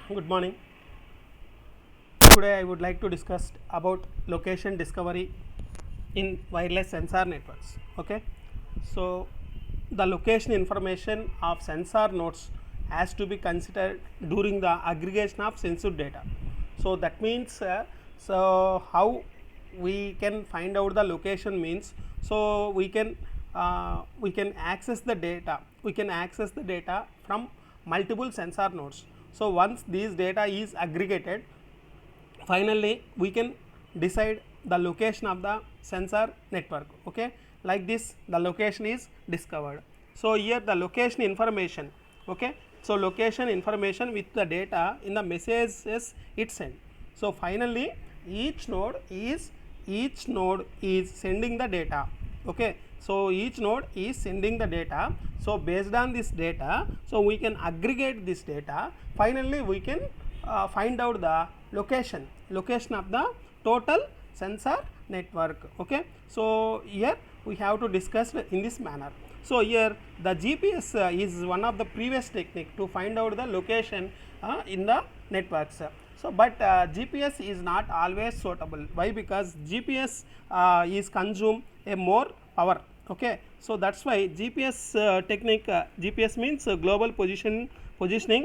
Good morning. Today I would like to discuss about location discovery in wireless sensor networks. Okay, so the location information of sensor nodes has to be considered during the aggregation of sensitive data. So that means so how we can find out the location means, so we can access the data, from multiple sensor nodes. So once these data is aggregated, finally we can decide the location of the sensor network. Okay, like this the location is discovered. So here the location information, okay, so location information with the data in the messages it sent. So finally each node is sending the data. Okay, so each node is sending the data. So based on this data, so we can aggregate this data. Finally we can find out the location of the total sensor network. Okay, so here we have to discuss in this manner. So here the GPS is one of the previous technique to find out the location in the networks. So but GPS is not always suitable. Why? Because GPS is consume a more power. Okay, so that's why GPS technique, GPS means global positioning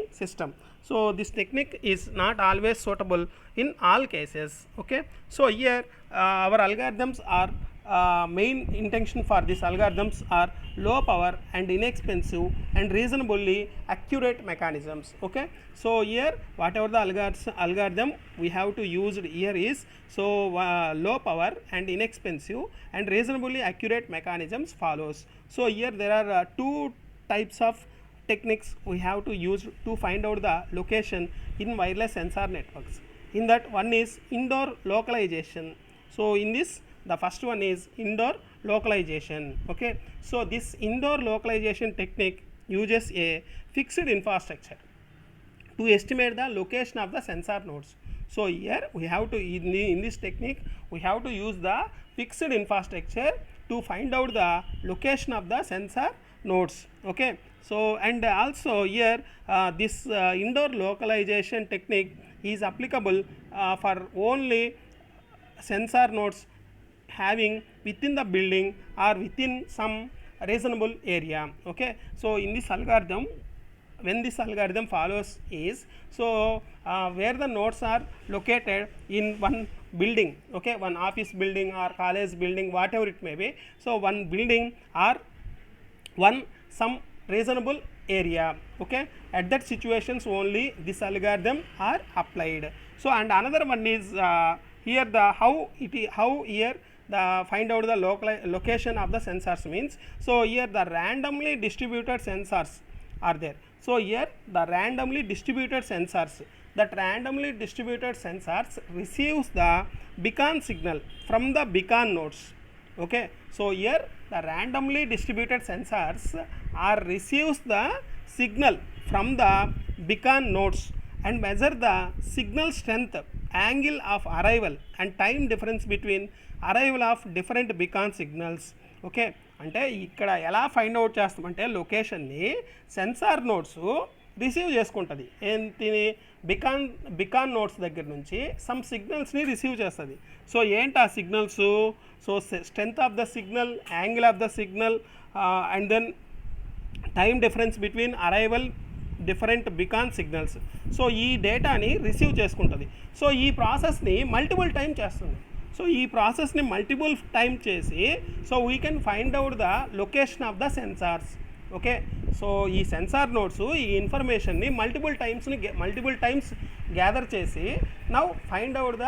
system. So this technique is not always suitable in all cases. Okay, so here our algorithms are main intention for these algorithms are low power and inexpensive and reasonably accurate mechanisms. Okay, so here whatever the algorithm we have to use here is, so low power and inexpensive and reasonably accurate mechanisms follows. So here there are two types of techniques we have to use to find out the location in wireless sensor networks. In that, one is indoor localization. So in this, the first one is indoor localization. Okay, so this indoor localization technique uses a fixed infrastructure to estimate the location of the sensor nodes. So here we have to, in this technique we have to use the fixed infrastructure to find out the location of the sensor nodes. Okay, so and also here this indoor localization technique is applicable for only sensor nodes having within the building or within some reasonable area. Okay, so in this algorithm, when this algorithm follows is, so where the nodes are located in one building, okay, one office building or college building, whatever it may be, so one building or one some reasonable area. Okay, at that situations only this algorithm are applied. So and another one is here the how here the find out the location of the sensors means, so here the randomly distributed sensors are there. So here the randomly distributed sensors, that randomly distributed sensors receives the beacon signal from the beacon nodes. Okay, so here the randomly distributed sensors are receives the signal from the beacon nodes and measure the signal strength, angle of arrival and time difference between arrival of different beacon signals. Okay, అంటే ఇక్కడ ఎలా find out చేస్తామంటే లొకేషన్ని censor nodes receive చేసుకుంటుంది. ఏంటిని beacon nodes దగ్గర నుంచి some సిగ్నల్స్ని receive చేస్తుంది. So ఏంటి ఆ signals? So strength of the signal, angle of the signal and then time difference between arrival different beacon signals. So ఈ డేటాని రిసీవ్ చేసుకుంటుంది. సో ఈ ప్రాసెస్ని మల్టిపుల్ టైం చేస్తుంది. సో ఈ ప్రాసెస్ని మల్టిపుల్ టైం చేసి, so we can find out the location of the sensors. Okay, so ఈ సెన్సార్ నోడ్స్ ఈ ఇన్ఫర్మేషన్ని మల్టిపుల్ టైమ్స్ గ్యాదర్ చేసి now find out the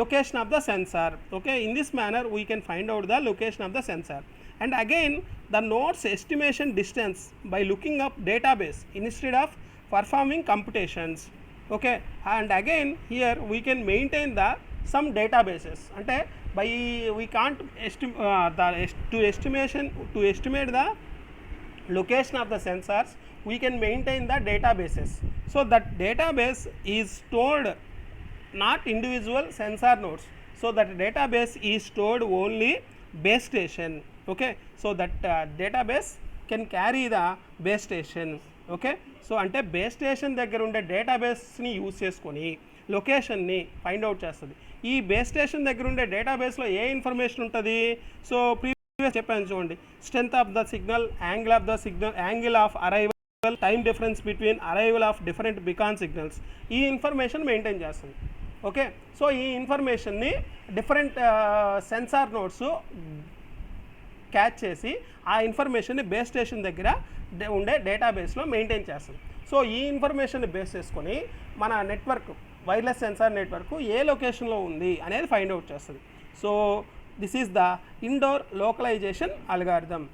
location of the sensor. Okay, in this manner we can find out the location of the sensor. And again the nodes estimation distance by looking up database instead of performing computations. Okay, and again here we can maintain the some databases. Ante by we can't to estimate the location of the sensors, we can maintain the databases. So that database is stored not individual sensor nodes. So that database is stored only base station. Okay, so that database can carry the base station. Okay. So అంటే base station దగ్గర ఉండే డేటాబేస్ని use చేసుకొని లొకేషన్ని find out చేస్తుంది. ఈ base station దగ్గర ఉండే డేటాబేస్లో ఏ ఇన్ఫర్మేషన్ ఉంటుంది? సో ప్రీవియస్ చెప్పాను చూడండి, strength of the signal, angle of the signal, angle of arrival, time difference between arrival of different beacon signals, ఈ ఇన్ఫర్మేషన్ మెయింటైన్ చేస్తుంది. ఓకే. సో ఈ ఇన్ఫర్మేషన్ని డిఫరెంట్ సెన్సార్ నోడ్స్ క్యాచ్ చేసి ఆ ఇన్ఫర్మేషన్ని బేస్ స్టేషన్ దగ్గర ఉండే డేటాబేస్లో మెయింటైన్ చేస్తుంది. సో ఈ ఇన్ఫర్మేషన్ని బేస్ చేసుకొని మన నెట్వర్క్, వైర్లెస్ సెన్సార్ నెట్వర్క్ ఏ లొకేషన్లో ఉంది అనేది ఫైండ్ అవుట్ చేస్తుంది. So this is the indoor localisation algorithm.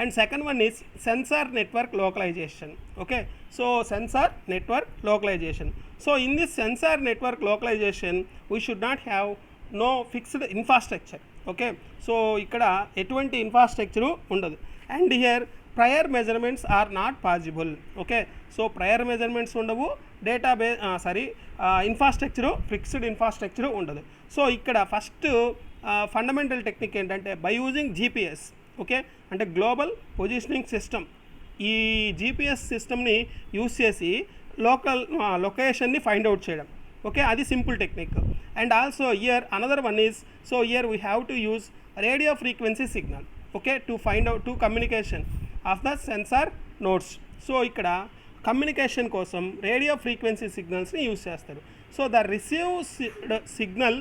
And second one is sensor network localisation. Okay. So sensor network localisation. So in this sensor network localisation we should not have no fixed infrastructure. Okay. సో ఇక్కడ ఎటువంటి infrastructure ఉండదు. And here prior measurements are not possible. Okay. So prior measurements ఉండవు, infrastructure, fixed infrastructure ఉండదు. So ఇక్కడ first fundamental technique ఏంటంటే by using GPS. Okay. అంటే global positioning system. ఈ జీపీఎస్ సిస్టమ్ని యూస్ చేసి లొకేషన్ని ఫైండ్ అవుట్ చేయడం. ఓకే. అది simple technique. And also here another one is, so here we have to use radio frequency signal. Okay. To find out to communication of the sensor nodes. So ఇక్కడ communication కోసం radio frequency సిగ్నల్స్ని use చేస్తారు. So the received signal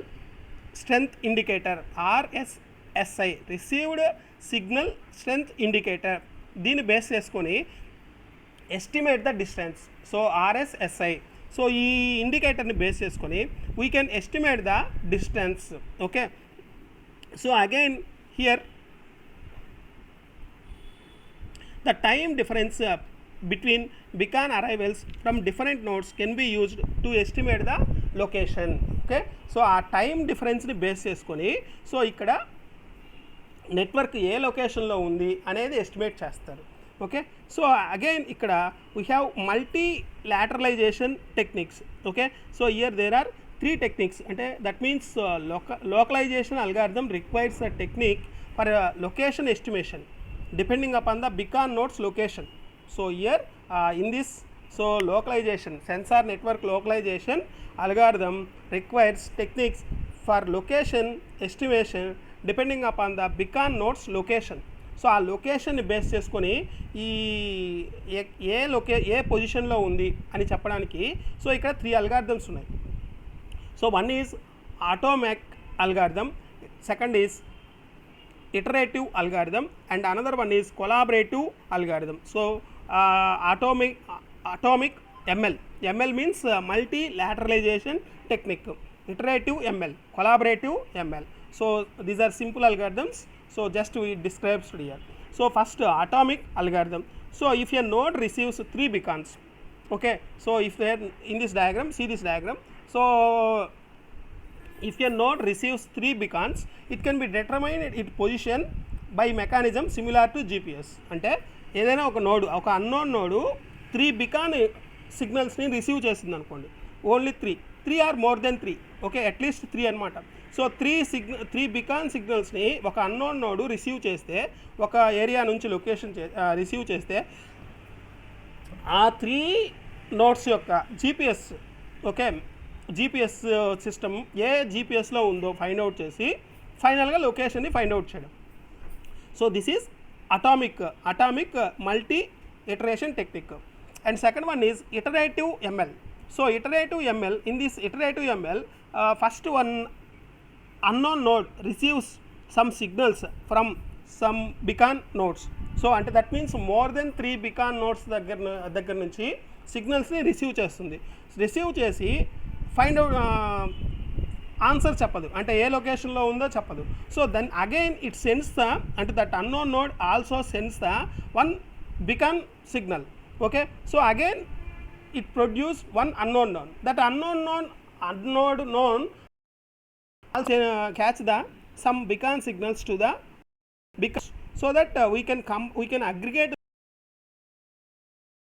strength indicator, RSSI, received signal strength indicator, దీన్ని base చేసుకొని estimate the distance. So RSSI. So ఈ ఇండికేటర్ని base చేసుకొని we can estimate the distance. Okay. So again here the time difference between beacon arrivals from different nodes can be used to estimate the location. Okay. So ఆ time డిఫరెన్స్ని base చేసుకొని so ఇక్కడ network ఏ లొకేషన్లో ఉంది అనేది estimate చేస్తారు. Okay. So again ఇక్కడ we have multi lateralization techniques. Okay. So here there are 3 techniques. అంటే that means localization algorithm requires a technique for location estimation depending upon the beacon nodes location. So here in this, so localization, sensor network localization algorithm requires techniques for location estimation depending upon the beacon nodes location. So ఆ లొకేషన్ని base చేసుకొని ఈ ఏ పొజిషన్లో ఉంది అని చెప్పడానికి so ఇక్కడ 3 algorithms ఉన్నాయి. So one is atomic algorithm, second is iterative algorithm, and another one is collaborative algorithm. So atomic ML means multilateralization technique, iterative ML, collaborative ML. So these are simple algorithms. So just we described here. So first atomic algorithm. So if a node receives 3 beacons, okay, so if they are in this diagram, see this diagram. So if a node receives 3 beacons, it can be determined its position by mechanism similar to GPS. అంటే ఏదైనా ఒక node, ఒక unknown node 3 beacon సిగ్నల్స్ని receive చేస్తుంది అనుకోండి, only 3 or more than 3. Okay. At least 3 అనమాట. So 3 beacon సిగ్నల్స్ని ఒక unknown node receive చేస్తే, ఒక ఏరియా నుంచి లొకేషన్ రిసీవ్ చేస్తే ఆ 3 నోడ్స్ యొక్క జీపీఎస్, ఓకే, జీపీఎస్ సిస్టమ్ ఏ జీపీఎస్లో ఉందో ఫైండ్ అవుట్ చేసి ఫైనల్గా లొకేషన్ని ఫైండ్ అవుట్ చేయడం. So this is atomic multi iteration technique. And second one is iterative ML. So iterative ML, in this iterative ML first one unknown node receives some signals from some beacon nodes. So అంటే that means more than 3 beacon nodes దగ్గర నుంచి సిగ్నల్స్ని receive చేస్తుంది. Receive చేసి find out answer చెప్పదు, అంటే ఏ లొకేషన్లో ఉందో చెప్పదు. So then again it sends the, అంటే that unknown node also sends the 1 beacon signal. Okay. So again it produce 1 unknown node. That unknown node also catch the some beacon signals to the beacon, so that we can aggregate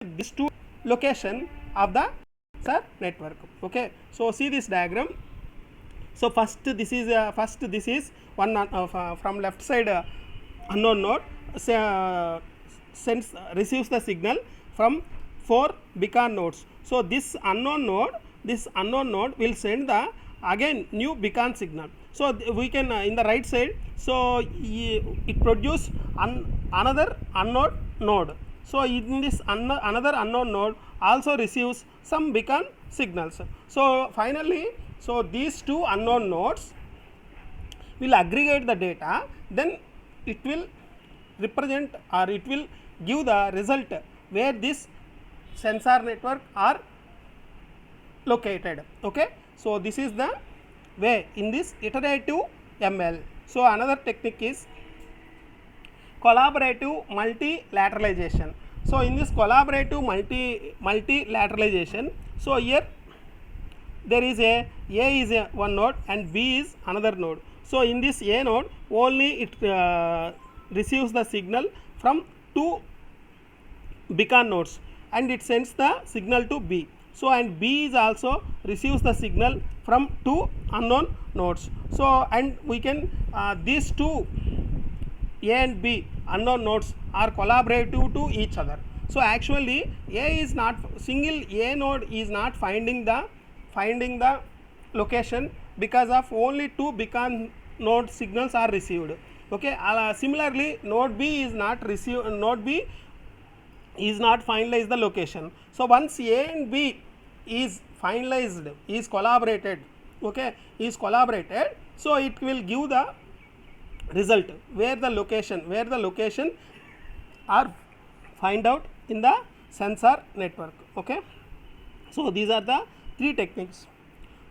these 2 location of the network. Okay. So see this diagram. So first this is one from left side unknown node, sends receives the signal from 4 beacon nodes. So this unknown node will send the again new beacon signal. So we can in the right side, so it produce another unknown node. So in this another unknown node also receives some beacon signals. So finally, so these two unknown nodes will aggregate the data, then it will represent or it will give the result where this sensor network are located. Okay, so this is the way in this iterative ML. So another technique is collaborative multilateralization. So in this collaborative multilateralization, so here there is A is a one node and B is another node. So in this A node only it receives the signal from 2 beacon nodes and it sends the signal to B. So and B is also receives the signal from 2 unknown nodes. So and we can these two A and B unknown nodes are collaborative to each other. So actually A is not single A node is not finding the location because of only 2 beacon node signals are received. Okay, similarly node B is not finalized the location. So once A and B is finalized, is collaborated, okay, is collaborated, so it will give the result where the location are find out in the sensor network. Okay, so these are the 3 techniques.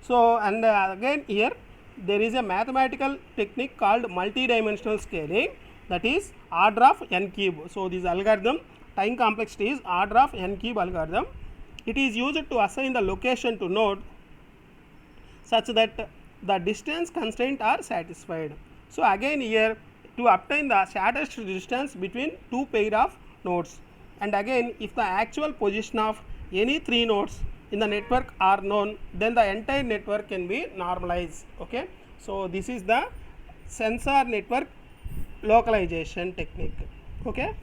So and again here there is a mathematical technique called multidimensional scaling, that is order of n cube. So this algorithm time complexity is order of n cube algorithm. It is used to assign the location to node such that the distance constraint are satisfied. So again here to obtain the shortest distance between 2 pair of nodes, and again if the actual position of any 3 nodes in the network are known, then the entire network can be normalized. Okay, so this is the sensor network localization technique. Okay.